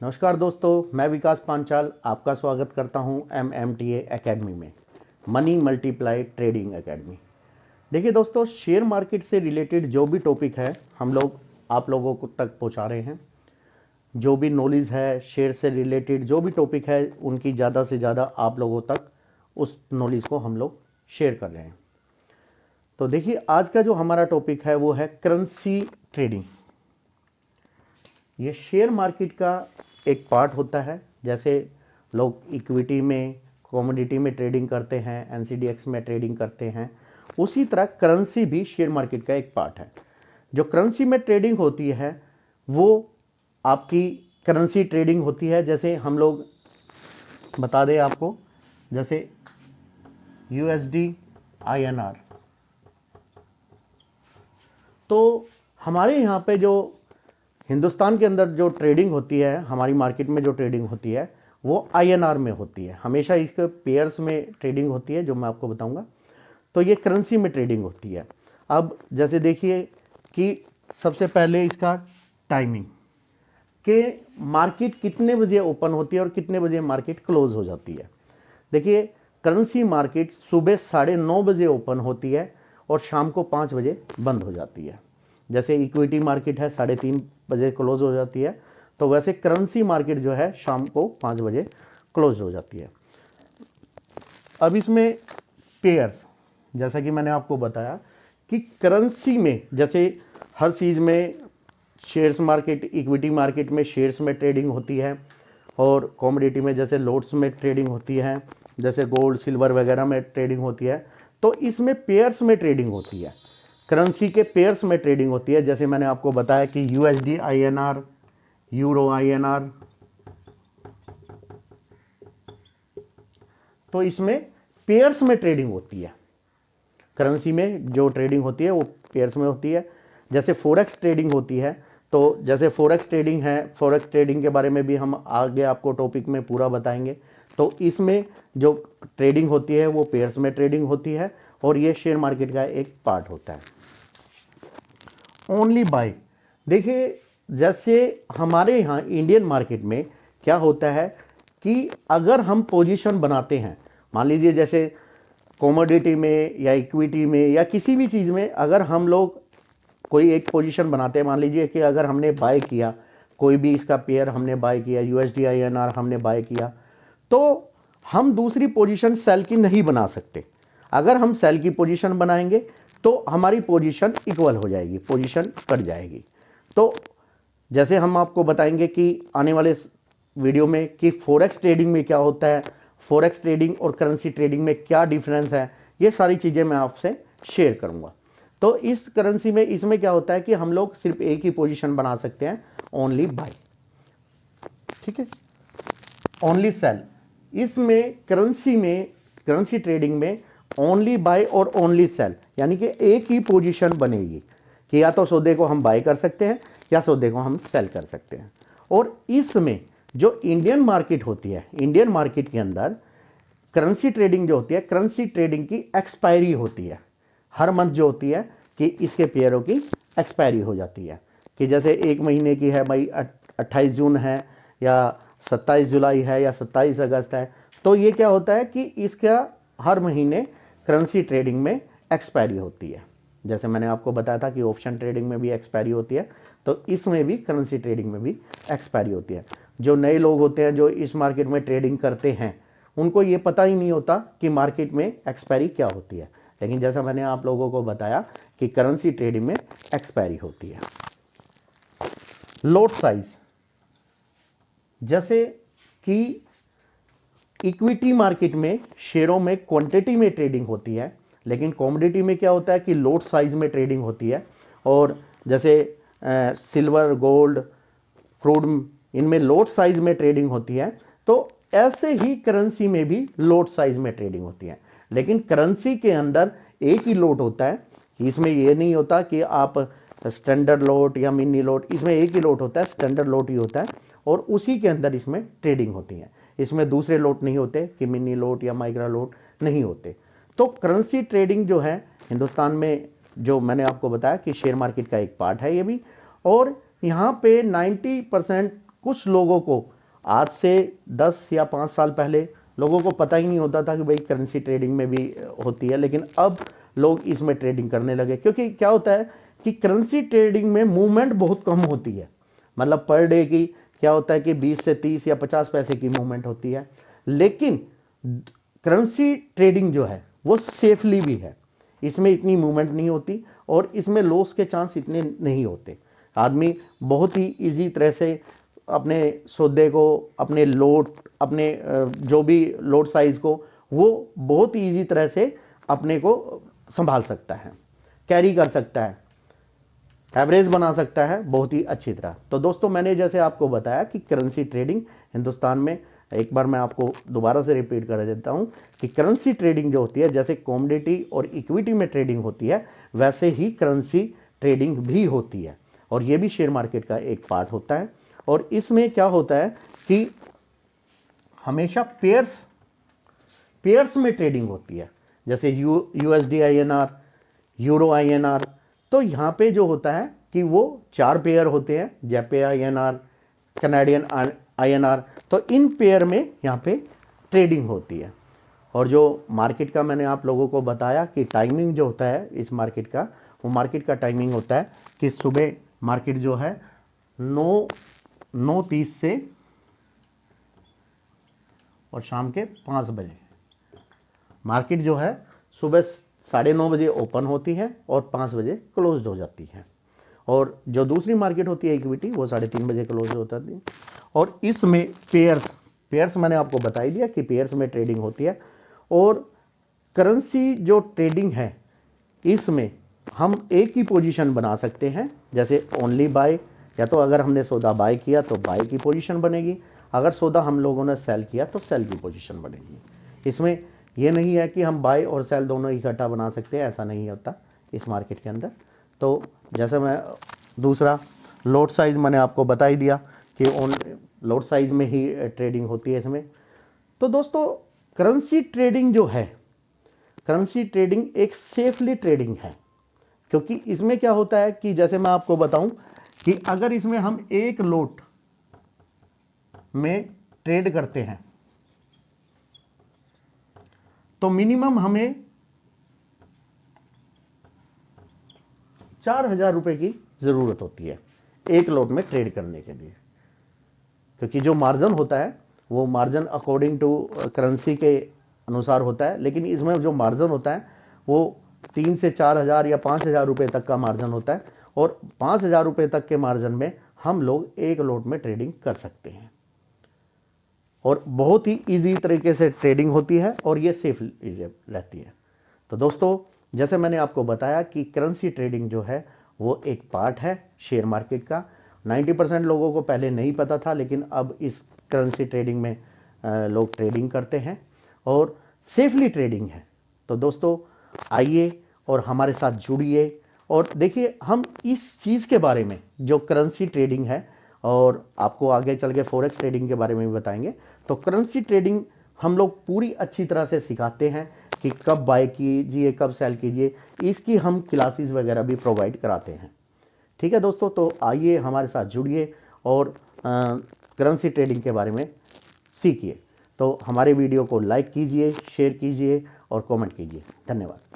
नमस्कार दोस्तों, मैं विकास पांचाल आपका स्वागत करता हूं MMTA एकेडमी में, मनी मल्टीप्लाई ट्रेडिंग एकेडमी। देखिए दोस्तों, शेयर मार्केट से रिलेटेड जो भी टॉपिक है हम लोग आप लोगों को तक पहुंचा रहे हैं। जो भी नॉलेज है शेयर से रिलेटेड जो भी टॉपिक है उनकी ज़्यादा से ज़्यादा आप लोगों तक उस नॉलेज को हम लोग शेयर कर रहे हैं। तो देखिए, आज का जो हमारा टॉपिक है वो है करेंसी ट्रेडिंग। ये शेयर मार्केट का एक पार्ट होता है। जैसे लोग इक्विटी में, कमोडिटी में ट्रेडिंग करते हैं, NCDX में ट्रेडिंग करते हैं, उसी तरह करेंसी भी शेयर मार्केट का एक पार्ट है। जो करेंसी में ट्रेडिंग होती है वो आपकी करेंसी ट्रेडिंग होती है। जैसे हम लोग बता दें आपको, जैसे USD INR, तो हमारे यहाँ पे जो हिंदुस्तान के अंदर जो ट्रेडिंग होती है, हमारी मार्केट में जो ट्रेडिंग होती है वो INR में होती है। हमेशा इसके पेयर्स में ट्रेडिंग होती है, जो मैं आपको बताऊंगा। तो ये करेंसी में ट्रेडिंग होती है। अब जैसे देखिए कि सबसे पहले इसका टाइमिंग कि मार्केट कितने बजे ओपन होती है और कितने बजे मार्केट क्लोज हो जाती है। देखिए, करेंसी मार्केट सुबह 9:30 बजे ओपन होती है और शाम को 5 बजे बंद हो जाती है। जैसे इक्विटी मार्केट है 3:30 बजे क्लोज हो जाती है, तो वैसे करेंसी मार्केट जो है शाम को 5 बजे क्लोज हो जाती है। अब इसमें पेयर्स, जैसा कि मैंने आपको बताया कि करेंसी में जैसे हर चीज़ में शेयर्स मार्केट, इक्विटी मार्केट में शेयर्स में ट्रेडिंग होती है और कमोडिटी में जैसे लोट्स में ट्रेडिंग होती है, जैसे गोल्ड सिल्वर वगैरह में ट्रेडिंग होती है। तो इसमें पेयर्स में ट्रेडिंग होती है, करेंसी के पेयर्स में ट्रेडिंग होती है। जैसे मैंने आपको बताया कि USD INR, यूरो INR, तो इसमें पेयर्स में ट्रेडिंग होती है। करेंसी में जो ट्रेडिंग होती है वो पेयर्स में होती है। जैसे फॉरेक्स ट्रेडिंग होती है, तो जैसे फॉरेक्स ट्रेडिंग है, फॉरेक्स ट्रेडिंग के बारे में भी हम आगे आपको टॉपिक में पूरा बताएंगे। तो इसमें जो ट्रेडिंग होती है वो पेयर्स में ट्रेडिंग होती है और ये शेयर मार्केट का एक पार्ट होता है। ओनली बाय, देखिए जैसे हमारे यहाँ इंडियन मार्केट में क्या होता है कि अगर हम पोजीशन बनाते हैं, मान लीजिए जैसे कमोडिटी में या इक्विटी में या किसी भी चीज़ में, अगर हम लोग कोई एक पोजीशन बनाते हैं, मान लीजिए कि अगर हमने बाय किया, कोई भी इसका पेयर हमने बाय किया, USD INR हमने बाय किया, तो हम दूसरी पोजीशन सेल की नहीं बना सकते। अगर हम सेल की पोजीशन बनाएंगे तो हमारी पोजीशन इक्वल हो जाएगी, पोजीशन कट जाएगी। तो जैसे हम आपको बताएंगे कि आने वाले वीडियो में कि फॉरेक्स ट्रेडिंग में क्या होता है, फॉरेक्स ट्रेडिंग और करेंसी ट्रेडिंग में क्या डिफरेंस है, ये सारी चीज़ें मैं आपसे शेयर करूंगा। तो इस करेंसी में इसमें क्या होता है कि हम लोग सिर्फ एक ही पोजीशन बना सकते हैं, ओनली बाय, ठीक है, ओनली सेल। इसमें करेंसी में, करेंसी ट्रेडिंग में ओनली बाय और ओनली सेल, यानी कि एक ही पोजीशन बनेगी कि या तो सौदे को हम बाय कर सकते हैं या सौदे को हम सेल कर सकते हैं। और इसमें जो इंडियन मार्केट होती है, इंडियन मार्केट के अंदर करेंसी ट्रेडिंग जो होती है, करेंसी ट्रेडिंग की एक्सपायरी होती है हर मंथ, जो होती है कि इसके पेयरों की एक्सपायरी हो जाती है। कि जैसे एक महीने की है भाई, 28 जून है या 27 जुलाई है या 27 अगस्त है, तो ये क्या होता है कि इसका हर महीने करेंसी ट्रेडिंग में एक्सपायरी होती है। जैसे मैंने आपको बताया था कि ऑप्शन ट्रेडिंग में भी एक्सपायरी होती है, तो इसमें भी करेंसी ट्रेडिंग में भी एक्सपायरी होती है। जो नए लोग होते हैं जो इस मार्केट में ट्रेडिंग करते हैं, उनको ये पता ही नहीं होता कि मार्केट में एक्सपायरी क्या होती है। लेकिन जैसा मैंने आप लोगों को बताया कि करेंसी ट्रेडिंग में एक्सपायरी होती है। लॉट साइज, जैसे कि इक्विटी मार्केट में शेयरों में क्वांटिटी में ट्रेडिंग होती है, लेकिन कमोडिटी में क्या होता है कि लॉट साइज में ट्रेडिंग होती है। और जैसे सिल्वर, गोल्ड, क्रूड, इनमें लॉट साइज में ट्रेडिंग होती है। तो ऐसे ही करेंसी में भी लॉट साइज में ट्रेडिंग होती है, लेकिन करेंसी के अंदर एक ही लॉट होता है। इसमें यह नहीं होता कि आप स्टैंडर्ड लॉट या मिनी लॉट, इसमें एक ही लॉट होता है, स्टैंडर्ड लॉट ही होता है और उसी के अंदर इसमें ट्रेडिंग होती है। इसमें दूसरे लॉट नहीं होते कि मिनी लॉट या माइक्रो लॉट नहीं होते। तो करेंसी ट्रेडिंग जो है हिंदुस्तान में, जो मैंने आपको बताया कि शेयर मार्केट का एक पार्ट है ये भी, और यहाँ पे 90% कुछ लोगों को आज से 10 या 5 साल पहले लोगों को पता ही नहीं होता था कि भाई करेंसी ट्रेडिंग में भी होती है, लेकिन अब लोग इसमें ट्रेडिंग करने लगे। क्योंकि क्या होता है कि करेंसी ट्रेडिंग में मूवमेंट बहुत कम होती है, मतलब पर डे की क्या होता है कि 20 से 30 या 50 पैसे की मूवमेंट होती है। लेकिन करेंसी ट्रेडिंग जो है वो सेफली भी है, इसमें इतनी मूवमेंट नहीं होती और इसमें लॉस के चांस इतने नहीं होते। आदमी बहुत ही इजी तरह से अपने सौदे को, अपने लोड, अपने जो भी लोड साइज को, वो बहुत ही इजी तरह से अपने को संभाल सकता है, कैरी कर सकता है, एवरेज बना सकता है बहुत ही अच्छी तरह। तो दोस्तों, मैंने जैसे आपको बताया कि करेंसी ट्रेडिंग हिंदुस्तान में, एक बार मैं आपको दोबारा से रिपीट कर देता हूं कि करेंसी ट्रेडिंग जो होती है, जैसे कमोडिटी और इक्विटी में ट्रेडिंग होती है, वैसे ही करेंसी ट्रेडिंग भी होती है और ये भी शेयर मार्केट का एक पार्ट होता है। और इसमें क्या होता है कि हमेशा पेयर्स में ट्रेडिंग होती है, जैसे यूएसडी INR, यूरो INR। तो यहाँ पे जो होता है कि वो 4 पेयर होते हैं, जेपे INR, कनाडियन INR। तो इन पेयर में यहाँ पे ट्रेडिंग होती है। और जो मार्केट का मैंने आप लोगों को बताया कि टाइमिंग जो होता है इस मार्केट का, वो मार्केट का टाइमिंग होता है कि सुबह मार्केट जो है 9:30 से और शाम के 5 बजे मार्केट जो है सुबह 9:30 बजे ओपन होती है और 5 बजे क्लोज हो जाती है। और जो दूसरी मार्केट होती है इक्विटी, वो 3:30 बजे क्लोज हो जाती है। और इसमें पेयर्स मैंने आपको बता ही दिया कि पेयर्स में ट्रेडिंग होती है। और करेंसी जो ट्रेडिंग है, इसमें हम एक ही पोजीशन बना सकते हैं, जैसे ओनली बाय, या तो अगर हमने सौदा बाय किया तो बाय की पोजीशन बनेगी, अगर सौदा हम लोगों ने सेल किया तो सेल की पोजीशन बनेगी। इसमें यह नहीं है कि हम बाय और सेल दोनों इकट्ठा बना सकते हैं, ऐसा नहीं होता इस मार्केट के अंदर। तो जैसे मैं दूसरा लोड साइज मैंने आपको बता ही दिया कि लोड साइज में ही ट्रेडिंग होती है इसमें। तो दोस्तों, करेंसी ट्रेडिंग जो है, करेंसी ट्रेडिंग एक सेफली ट्रेडिंग है। क्योंकि इसमें क्या होता है कि जैसे मैं आपको बताऊं कि अगर इसमें हम एक लोट में ट्रेड करते हैं तो मिनिमम हमें 4,000 रुपए की जरूरत होती है एक लोट में ट्रेड करने के लिए। क्योंकि जो मार्जिन होता है वो मार्जिन अकॉर्डिंग टू करेंसी के अनुसार होता है, लेकिन इसमें जो मार्जिन होता है वो 3 से 4,000 या 5,000 रुपए तक का मार्जिन होता है। और 5,000 रुपए तक के मार्जिन में हम लोग एक लोट में ट्रेडिंग कर सकते हैं और बहुत ही इजी तरीके से ट्रेडिंग होती है और ये सेफ रहती है। तो दोस्तों, जैसे मैंने आपको बताया कि करेंसी ट्रेडिंग जो है वो एक पार्ट है शेयर मार्केट का। 90% लोगों को पहले नहीं पता था, लेकिन अब इस करेंसी ट्रेडिंग में लोग ट्रेडिंग करते हैं और सेफली ट्रेडिंग है। तो दोस्तों, आइए और हमारे साथ जुड़िए और देखिए हम इस चीज़ के बारे में, जो करेंसी ट्रेडिंग है, और आपको आगे चल के फॉरेक्स ट्रेडिंग के बारे में भी बताएंगे। तो करेंसी ट्रेडिंग हम लोग पूरी अच्छी तरह से सिखाते हैं कि कब बाय कीजिए, कब सेल कीजिए, इसकी हम क्लासेस वगैरह भी प्रोवाइड कराते हैं। ठीक है दोस्तों, तो आइए हमारे साथ जुड़िए और करेंसी ट्रेडिंग के बारे में सीखिए। तो हमारे वीडियो को लाइक कीजिए, शेयर कीजिए और कमेंट कीजिए। धन्यवाद।